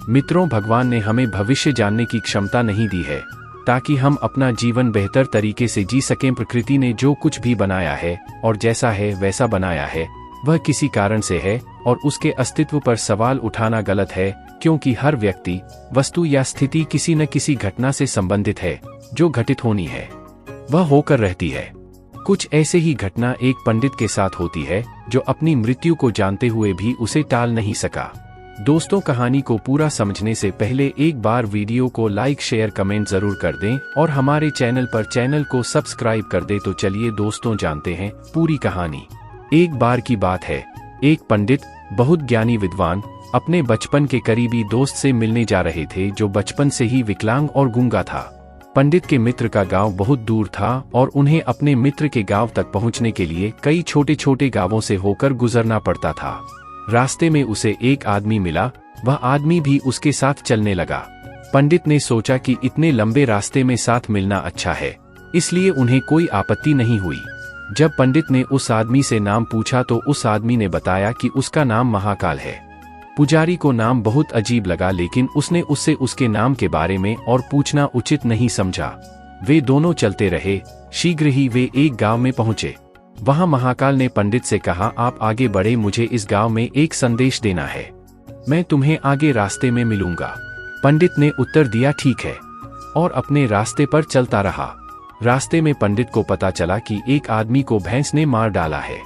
मित्रों, भगवान ने हमें भविष्य जानने की क्षमता नहीं दी है ताकि हम अपना जीवन बेहतर तरीके से जी सकें। प्रकृति ने जो कुछ भी बनाया है और जैसा है वैसा बनाया है, वह किसी कारण से है और उसके अस्तित्व पर सवाल उठाना गलत है, क्योंकि हर व्यक्ति, वस्तु या स्थिति किसी न किसी घटना से संबंधित है। जो घटित होनी है वह होकर रहती है। कुछ ऐसे ही घटना एक पंडित के साथ होती है जो अपनी मृत्यु को जानते हुए भी उसे टाल नहीं सका। दोस्तों, कहानी को पूरा समझने से पहले एक बार वीडियो को लाइक, शेयर, कमेंट जरूर कर दें और हमारे चैनल को सब्सक्राइब कर दें। तो चलिए दोस्तों, जानते हैं पूरी कहानी। एक बार की बात है, एक पंडित, बहुत ज्ञानी विद्वान, अपने बचपन के करीबी दोस्त से मिलने जा रहे थे जो बचपन से ही विकलांग और गूंगा था। पंडित के मित्र का गांव बहुत दूर था और उन्हें अपने मित्र के गांव तक पहुंचने के लिए कई छोटे छोटे गांवों से होकर गुजरना पड़ता था। रास्ते में उसे एक आदमी मिला, वह आदमी भी उसके साथ चलने लगा। पंडित ने सोचा कि इतने लंबे रास्ते में साथ मिलना अच्छा है, इसलिए उन्हें कोई आपत्ति नहीं हुई। जब पंडित ने उस आदमी से नाम पूछा तो उस आदमी ने बताया कि उसका नाम महाकाल है। पुजारी को नाम बहुत अजीब लगा, लेकिन उसने उससे उसके नाम के बारे में और पूछना उचित नहीं समझा। वे दोनों चलते रहे। शीघ्र ही वे एक गांव में पहुंचे। वहां महाकाल ने पंडित से कहा, आप आगे बढ़े, मुझे इस गांव में एक संदेश देना है। मैं तुम्हें आगे रास्ते में मिलूंगा। पंडित ने उत्तर दिया, ठीक है, और अपने रास्ते पर चलता रहा। रास्ते में पंडित को पता चला कि एक आदमी को भैंस ने मार डाला है।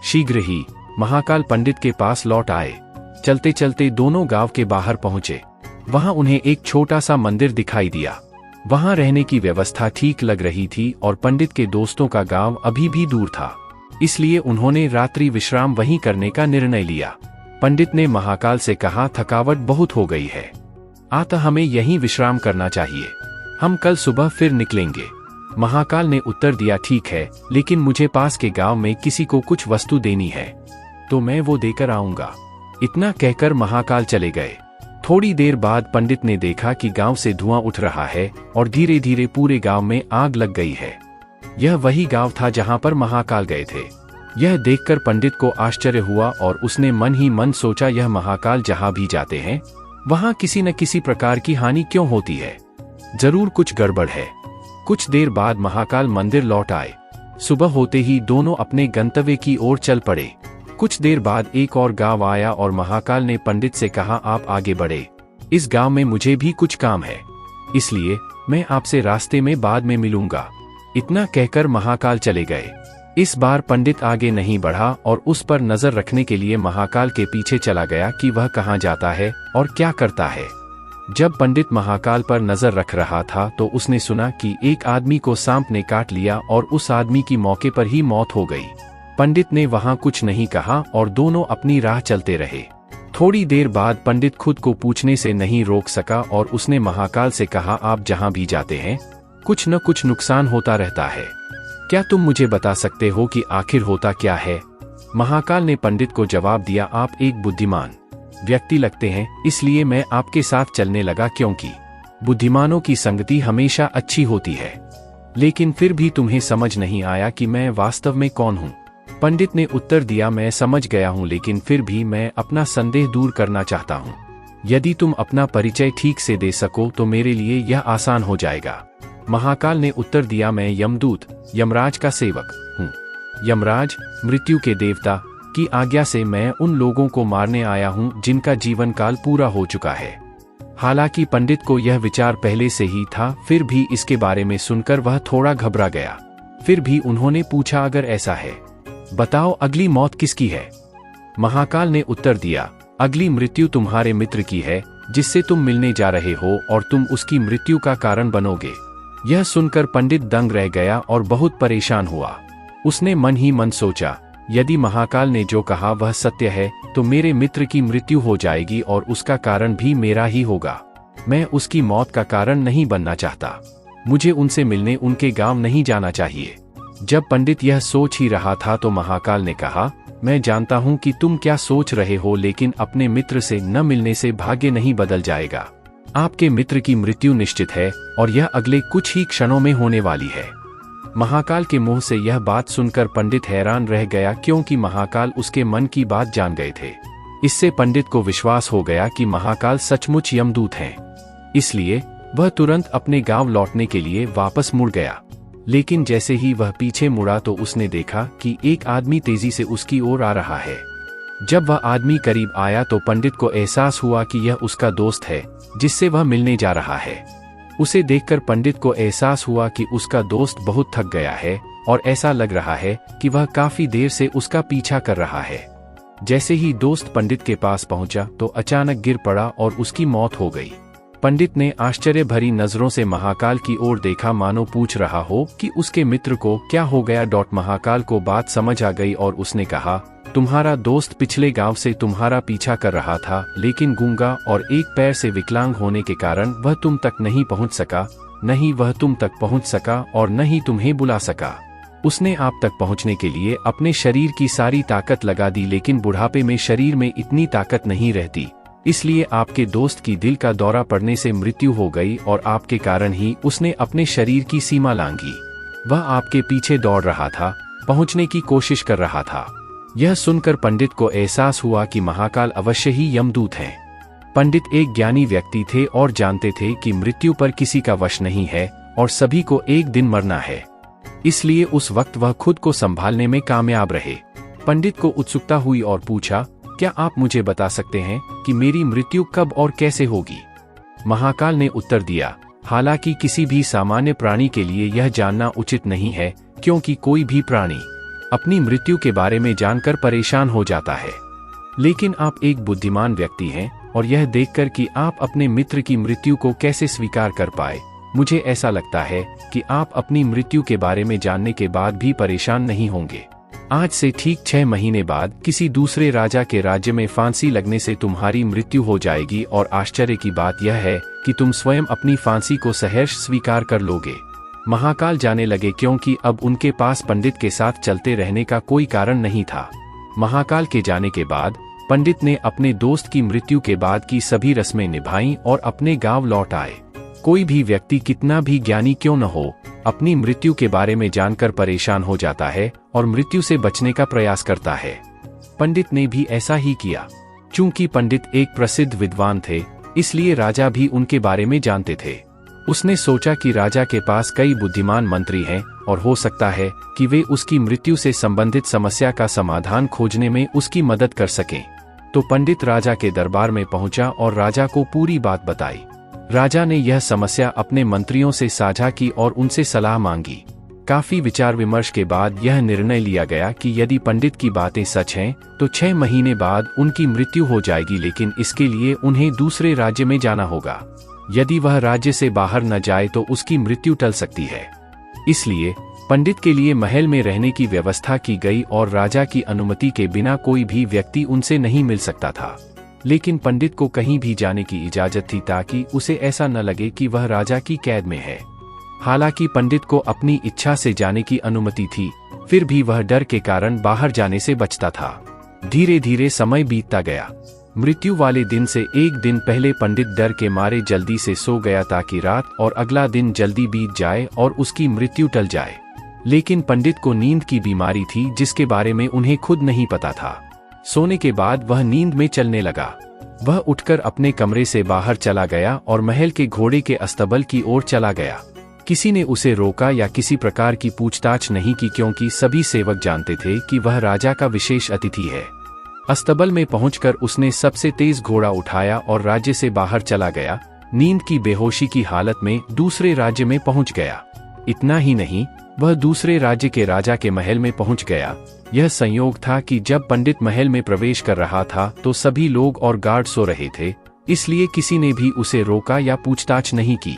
शीघ्र ही महाकाल पंडित के पास लौट आए। चलते चलते दोनों गांव के बाहर पहुंचे। वहां उन्हें एक छोटा सा मंदिर दिखाई दिया। वहां रहने की व्यवस्था ठीक लग रही थी और पंडित के दोस्तों का गांव अभी भी दूर था, इसलिए उन्होंने रात्रि विश्राम वहीं करने का निर्णय लिया। पंडित ने महाकाल से कहा, थकावट बहुत हो गई है, अतः हमें यहीं विश्राम करना चाहिए। हम कल सुबह फिर निकलेंगे। महाकाल ने उत्तर दिया, ठीक है, लेकिन मुझे पास के गांव में किसी को कुछ वस्तु देनी है, तो मैं वो देकर आऊंगा। इतना कहकर महाकाल चले गए। थोड़ी देर बाद पंडित ने देखा कि गांव से धुआं उठ रहा है और धीरे धीरे पूरे गांव में आग लग गई है। यह वही गांव था जहां पर महाकाल गए थे। यह देखकर पंडित को आश्चर्य हुआ और उसने मन ही मन सोचा, यह महाकाल जहां भी जाते हैं वहां किसी न किसी प्रकार की हानि क्यों होती है, जरूर कुछ गड़बड़ है। कुछ देर बाद महाकाल मंदिर लौट आए। सुबह होते ही दोनों अपने गंतव्य की ओर चल पड़े। कुछ देर बाद एक और गांव आया और महाकाल ने पंडित से कहा, आप आगे बढ़े, इस गांव में मुझे भी कुछ काम है, इसलिए मैं आपसे रास्ते में बाद में मिलूंगा। इतना कहकर महाकाल चले गए। इस बार पंडित आगे नहीं बढ़ा और उस पर नजर रखने के लिए महाकाल के पीछे चला गया कि वह कहाँ जाता है और क्या करता है। जब पंडित महाकाल पर नजर रख रहा था तो उसने सुना कि एक आदमी को सांप ने काट लिया और उस आदमी की मौके पर ही मौत हो गई। पंडित ने वहां कुछ नहीं कहा और दोनों अपनी राह चलते रहे। थोड़ी देर बाद पंडित खुद को पूछने से नहीं रोक सका और उसने महाकाल से कहा, आप जहां भी जाते हैं कुछ न कुछ नुकसान होता रहता है, क्या तुम मुझे बता सकते हो कि आखिर होता क्या है? महाकाल ने पंडित को जवाब दिया, आप एक बुद्धिमान व्यक्ति लगते हैं, इसलिए मैं आपके साथ चलने लगा, क्योंकि बुद्धिमानों की संगति हमेशा अच्छी होती है। लेकिन फिर भी तुम्हें समझ नहीं आया कि मैं वास्तव में कौन हूँ? पंडित ने उत्तर दिया, मैं समझ गया हूँ, लेकिन फिर भी मैं अपना संदेह दूर करना चाहता हूँ। यदि तुम अपना परिचय ठीक से दे सको तो मेरे लिए यह आसान हो जाएगा। महाकाल ने उत्तर दिया, मैं यमदूत, यमराज का सेवक हूँ। यमराज, मृत्यु के देवता, की आज्ञा से मैं उन लोगों को मारने आया हूँ जिनका जीवन काल पूरा हो चुका है। हालांकि पंडित को यह विचार पहले से ही था, फिर भी इसके बारे में सुनकर वह थोड़ा घबरा गया। फिर भी उन्होंने पूछा, अगर ऐसा है बताओ अगली मौत किसकी है? महाकाल ने उत्तर दिया, अगली मृत्यु तुम्हारे मित्र की है जिससे तुम मिलने जा रहे हो और तुम उसकी मृत्यु का कारण बनोगे। यह सुनकर पंडित दंग रह गया और बहुत परेशान हुआ। उसने मन ही मन सोचा, यदि महाकाल ने जो कहा वह सत्य है तो मेरे मित्र की मृत्यु हो जाएगी और उसका कारण भी मेरा ही होगा। मैं उसकी मौत का कारण नहीं बनना चाहता। मुझे उनसे मिलने उनके गांव नहीं जाना चाहिए। जब पंडित यह सोच ही रहा था तो महाकाल ने कहा, मैं जानता हूं कि तुम क्या सोच रहे हो, लेकिन अपने मित्र से न मिलने से भाग्य नहीं बदल जाएगा। आपके मित्र की मृत्यु निश्चित है और यह अगले कुछ ही क्षणों में होने वाली है। महाकाल के मुंह से यह बात सुनकर पंडित हैरान रह गया, क्योंकि महाकाल उसके मन की बात जान गए थे। इससे पंडित को विश्वास हो गया कि महाकाल सचमुच यमदूत हैं। इसलिए वह तुरंत अपने गांव लौटने के लिए वापस मुड़ गया। लेकिन जैसे ही वह पीछे मुड़ा तो उसने देखा कि एक आदमी तेजी से उसकी ओर आ रहा है। जब वह आदमी करीब आया तो पंडित को एहसास हुआ कि यह उसका दोस्त है जिससे वह मिलने जा रहा है। उसे देखकर पंडित को एहसास हुआ कि उसका दोस्त बहुत थक गया है और ऐसा लग रहा है कि वह काफी देर से उसका पीछा कर रहा है। जैसे ही दोस्त पंडित के पास पहुंचा तो अचानक गिर पड़ा और उसकी मौत हो गई। पंडित ने आश्चर्य भरी नजरों से महाकाल की ओर देखा, मानो पूछ रहा हो कि उसके मित्र को क्या हो गया। महाकाल को बात समझ आ गई और उसने कहा, तुम्हारा दोस्त पिछले गांव से तुम्हारा पीछा कर रहा था, लेकिन गूंगा और एक पैर से विकलांग होने के कारण वह तुम तक नहीं पहुंच सका। नहीं वह तुम तक पहुंच सका और न ही तुम्हें बुला सका। उसने आप तक पहुंचने के लिए अपने शरीर की सारी ताकत लगा दी, लेकिन बुढ़ापे में शरीर में इतनी ताकत नहीं रहती। इसलिए आपके दोस्त की दिल का दौरा पड़ने से मृत्यु हो गई और आपके कारण ही उसने अपने शरीर की सीमा लांघी। वह आपके पीछे दौड़ रहा था, पहुंचने की कोशिश कर रहा था। यह सुनकर पंडित को एहसास हुआ कि महाकाल अवश्य ही यमदूत हैं। पंडित एक ज्ञानी व्यक्ति थे और जानते थे कि मृत्यु पर किसी का वश नहीं है और सभी को एक दिन मरना है। इसलिए उस वक्त वह खुद को संभालने में कामयाब रहे। पंडित को उत्सुकता हुई और पूछा, क्या आप मुझे बता सकते हैं कि मेरी मृत्यु कब और कैसे होगी? महाकाल ने उत्तर दिया, हालांकि किसी भी सामान्य प्राणी के लिए यह जानना उचित नहीं है, क्योंकि कोई भी प्राणी अपनी मृत्यु के बारे में जानकर परेशान हो जाता है। लेकिन आप एक बुद्धिमान व्यक्ति हैं और यह देखकर कि आप अपने मित्र की मृत्यु को कैसे स्वीकार कर पाए, मुझे ऐसा लगता है कि आप अपनी मृत्यु के बारे में जानने के बाद भी परेशान नहीं होंगे। आज से ठीक 6 महीने बाद किसी दूसरे राजा के राज्य में फांसी लगने से तुम्हारी मृत्यु हो जाएगी और आश्चर्य की बात यह है कि तुम स्वयं अपनी फांसी को सहर्ष स्वीकार कर लोगे। महाकाल जाने लगे, क्योंकि अब उनके पास पंडित के साथ चलते रहने का कोई कारण नहीं था। महाकाल के जाने के बाद पंडित ने अपने दोस्त की मृत्यु के बाद की सभी रस्में निभाईं और अपने गांव लौट आए। कोई भी व्यक्ति कितना भी ज्ञानी क्यों न हो, अपनी मृत्यु के बारे में जानकर परेशान हो जाता है और मृत्यु से बचने का प्रयास करता है। पंडित ने भी ऐसा ही किया। चूंकि पंडित एक प्रसिद्ध विद्वान थे, इसलिए राजा भी उनके बारे में जानते थे। उसने सोचा कि राजा के पास कई बुद्धिमान मंत्री हैं और हो सकता है कि वे उसकी मृत्यु से संबंधित समस्या का समाधान खोजने में उसकी मदद कर सकें। तो पंडित राजा के दरबार में पहुंचा और राजा को पूरी बात बताई। राजा ने यह समस्या अपने मंत्रियों से साझा की और उनसे सलाह मांगी। काफी विचार विमर्श के बाद यह निर्णय लिया गया कि यदि पंडित की बातें सच हैं, तो 6 महीने बाद उनकी मृत्यु हो जाएगी, लेकिन इसके लिए उन्हें दूसरे राज्य में जाना होगा। यदि वह राज्य से बाहर न जाए तो उसकी मृत्यु टल सकती है। इसलिए पंडित के लिए महल में रहने की व्यवस्था की गई और राजा की अनुमति के बिना कोई भी व्यक्ति उनसे नहीं मिल सकता था। लेकिन पंडित को कहीं भी जाने की इजाजत थी ताकि उसे ऐसा न लगे कि वह राजा की कैद में है। हालांकि पंडित को अपनी इच्छा से जाने की अनुमति थी, फिर भी वह डर के कारण बाहर जाने से बचता था। धीरे धीरे समय बीतता गया। मृत्यु वाले दिन से एक दिन पहले पंडित डर के मारे जल्दी से सो गया ताकि रात और अगला दिन जल्दी बीत जाए और उसकी मृत्यु टल जाए। लेकिन पंडित को नींद की बीमारी थी जिसके बारे में उन्हें खुद नहीं पता था। सोने के बाद वह नींद में चलने लगा। वह उठकर अपने कमरे से बाहर चला गया और महल के घोड़े के अस्तबल की ओर चला गया। किसी ने उसे रोका या किसी प्रकार की पूछताछ नहीं की, क्योंकि सभी सेवक जानते थे कि वह राजा का विशेष अतिथि है। अस्तबल में पहुंचकर उसने सबसे तेज घोड़ा उठाया और राज्य से बाहर चला गया। नींद की बेहोशी की हालत में दूसरे राज्य में पहुंच गया। इतना ही नहीं, वह दूसरे राज्य के राजा के महल में पहुंच गया। यह संयोग था कि जब पंडित महल में प्रवेश कर रहा था तो सभी लोग और गार्ड सो रहे थे, इसलिए किसी ने भी उसे रोका या पूछताछ नहीं की।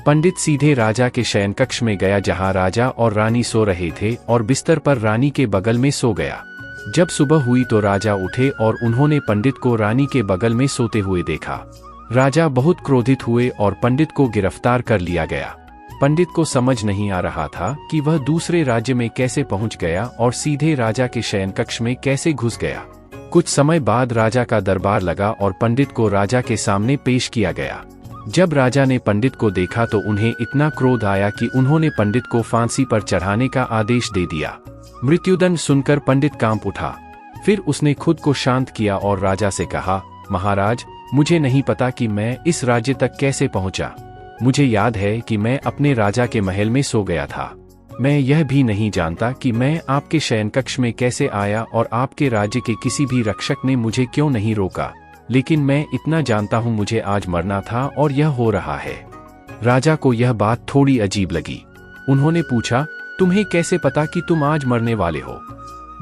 पंडित सीधे राजा के शयन कक्ष में गया जहां राजा और रानी सो रहे थे और बिस्तर पर रानी के बगल में सो गया। जब सुबह हुई तो राजा उठे और उन्होंने पंडित को रानी के बगल में सोते हुए देखा। राजा बहुत क्रोधित हुए और पंडित को गिरफ्तार कर लिया गया। पंडित को समझ नहीं आ रहा था कि वह दूसरे राज्य में कैसे पहुंच गया और सीधे राजा के शयन कक्ष में कैसे घुस गया। कुछ समय बाद राजा का दरबार लगा और पंडित को राजा के सामने पेश किया गया। जब राजा ने पंडित को देखा तो उन्हें इतना क्रोध आया कि उन्होंने पंडित को फांसी पर चढ़ाने का आदेश दे दिया। मृत्युदंड सुनकर पंडित कांप उठा। फिर उसने खुद को शांत किया और राजा से कहा, महाराज, मुझे नहीं पता कि मैं इस राज्य तक कैसे पहुंचा। मुझे याद है कि मैं अपने राजा के महल में सो गया था। मैं यह भी नहीं जानता कि मैं आपके शयन कक्ष में कैसे आया और आपके राज्य के किसी भी रक्षक ने मुझे क्यों नहीं रोका, लेकिन मैं इतना जानता हूं, मुझे आज मरना था और यह हो रहा है। राजा को यह बात थोड़ी अजीब लगी। उन्होंने पूछा, तुम्हें कैसे पता कि तुम आज मरने वाले हो?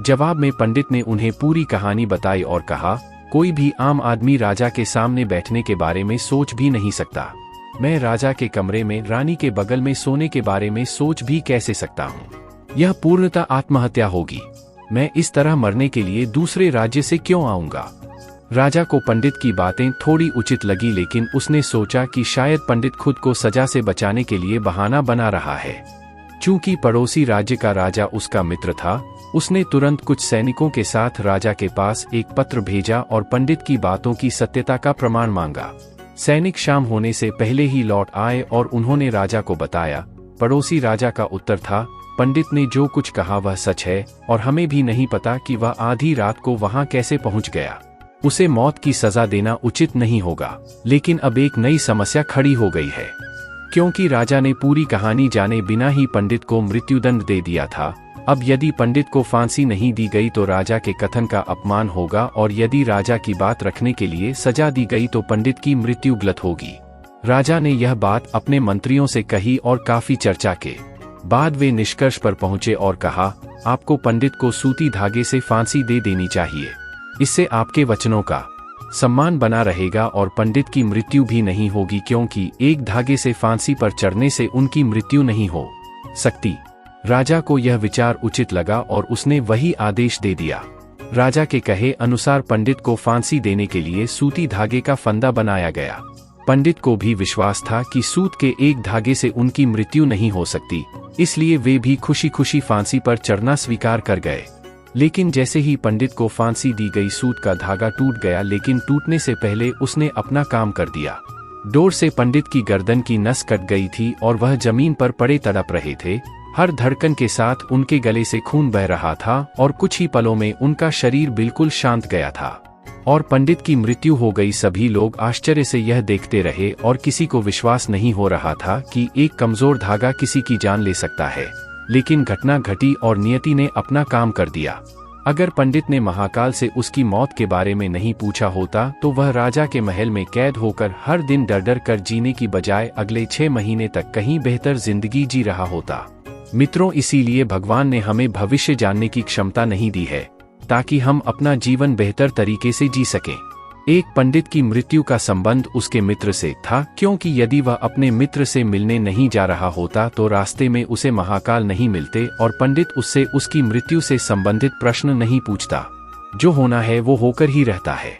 जवाब में पंडित ने उन्हें पूरी कहानी बताई और कहा, कोई भी आम आदमी राजा के सामने बैठने के बारे में सोच भी नहीं सकता। मैं राजा के कमरे में रानी के बगल में सोने के बारे में सोच भी कैसे सकता हूँ? यह पूर्णतः आत्महत्या होगी। मैं इस तरह मरने के लिए दूसरे राज्य से क्यों आऊंगा? राजा को पंडित की बातें थोड़ी उचित लगी, लेकिन उसने सोचा कि शायद पंडित खुद को सजा से बचाने के लिए बहाना बना रहा है। चूंकि पड़ोसी राज्य का राजा उसका मित्र था, उसने तुरंत कुछ सैनिकों के साथ राजा के पास एक पत्र भेजा और पंडित की बातों की सत्यता का प्रमाण मांगा। सैनिक शाम होने से पहले ही लौट आए और उन्होंने राजा को बताया। पड़ोसी राजा का उत्तर था, पंडित ने जो कुछ कहा वह सच है और हमें भी नहीं पता कि वह आधी रात को वहां कैसे पहुंच गया। उसे मौत की सजा देना उचित नहीं होगा। लेकिन अब एक नई समस्या खड़ी हो गई है, क्योंकि राजा ने पूरी कहानी जाने बिना ही पंडित को मृत्युदंड दे दिया था। अब यदि पंडित को फांसी नहीं दी गई तो राजा के कथन का अपमान होगा, और यदि राजा की बात रखने के लिए सजा दी गई तो पंडित की मृत्यु गलत होगी। राजा ने यह बात अपने मंत्रियों से कही और काफी चर्चा के बाद वे निष्कर्ष पर पहुंचे और कहा, आपको पंडित को सूती धागे से फांसी दे देनी चाहिए। इससे आपके वचनों का सम्मान बना रहेगा और पंडित की मृत्यु भी नहीं होगी, क्योंकि एक धागे से फांसी पर चढ़ने से उनकी मृत्यु नहीं हो सकती। राजा को यह विचार उचित लगा और उसने वही आदेश दे दिया। राजा के कहे अनुसार पंडित को फांसी देने के लिए सूती धागे का फंदा बनाया गया। पंडित को भी विश्वास था कि सूत के एक धागे से उनकी मृत्यु नहीं हो सकती, इसलिए वे भी खुशी खुशी फांसी पर चढ़ना स्वीकार कर गए। लेकिन जैसे ही पंडित को फांसी दी गई, सूत का धागा टूट गया, लेकिन टूटने से पहले उसने अपना काम कर दिया। डोर से पंडित की गर्दन की नस कट गई थी और वह जमीन पर पड़े तड़प रहे थे। हर धड़कन के साथ उनके गले से खून बह रहा था और कुछ ही पलों में उनका शरीर बिल्कुल शांत गया था और पंडित की मृत्यु हो गई। सभी लोग आश्चर्य से यह देखते रहे और किसी को विश्वास नहीं हो रहा था कि एक कमजोर धागा किसी की जान ले सकता है। लेकिन घटना घटी और नियति ने अपना काम कर दिया। अगर पंडित ने महाकाल से उसकी मौत के बारे में नहीं पूछा होता तो वह राजा के महल में कैद होकर हर दिन डर डर कर जीने की बजाय अगले 6 महीने तक कहीं बेहतर जिंदगी जी रहा होता। मित्रों, इसीलिए भगवान ने हमें भविष्य जानने की क्षमता नहीं दी है, ताकि हम अपना जीवन बेहतर तरीके से जी सकें। एक पंडित की मृत्यु का संबंध उसके मित्र से था, क्योंकि यदि वह अपने मित्र से मिलने नहीं जा रहा होता तो रास्ते में उसे महाकाल नहीं मिलते और पंडित उससे उसकी मृत्यु से संबंधित प्रश्न नहीं पूछता। जो होना है वो होकर ही रहता है।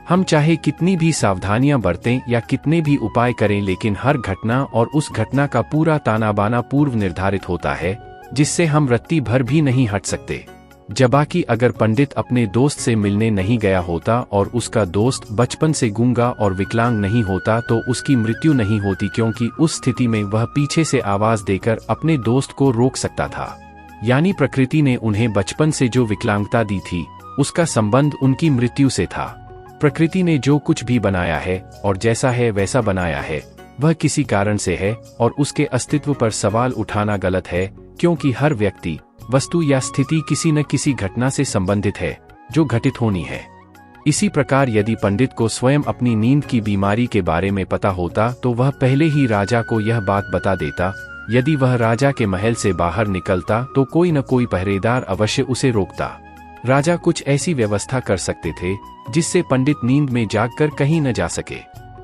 हम चाहे कितनी भी सावधानियां बरतें या कितने भी उपाय करें, लेकिन हर घटना और उस घटना का पूरा ताना बाना पूर्व निर्धारित होता है, जिससे हम रत्ती भर भी नहीं हट सकते। जबकि अगर पंडित अपने दोस्त से मिलने नहीं गया होता और उसका दोस्त बचपन से गूंगा और विकलांग नहीं होता तो उसकी मृत्यु नहीं होती, क्योंकि उस स्थिति में वह पीछे से आवाज देकर अपने दोस्त को रोक सकता था। यानी प्रकृति ने उन्हें बचपन से जो विकलांगता दी थी उसका संबंध उनकी मृत्यु से था। प्रकृति ने जो कुछ भी बनाया है और जैसा है वैसा बनाया है, वह किसी कारण से है और उसके अस्तित्व पर सवाल उठाना गलत है, क्योंकि हर व्यक्ति, वस्तु या स्थिति किसी न किसी घटना से संबंधित है जो घटित होनी है। इसी प्रकार यदि पंडित को स्वयं अपनी नींद की बीमारी के बारे में पता होता तो वह पहले ही राजा को यह बात बता देता। यदि वह राजा के महल से बाहर निकलता तो कोई न कोई पहरेदार अवश्य उसे रोकता। राजा कुछ ऐसी व्यवस्था कर सकते थे जिससे पंडित नींद में जागकर कहीं न जा सके।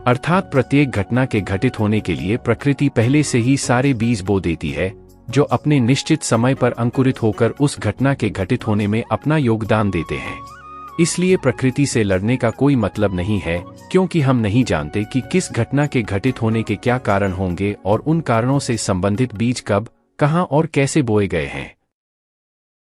अर्थात प्रत्येक घटना के घटित होने के लिए प्रकृति पहले से ही सारे बीज बो देती है, जो अपने निश्चित समय पर अंकुरित होकर उस घटना के घटित होने में अपना योगदान देते हैं। इसलिए प्रकृति से लड़ने का कोई मतलब नहीं है, क्योंकि हम नहीं जानते कि किस घटना के घटित होने के क्या कारण होंगे और उन कारणों से संबंधित बीज कब, कहां और कैसे बोए गए हैं।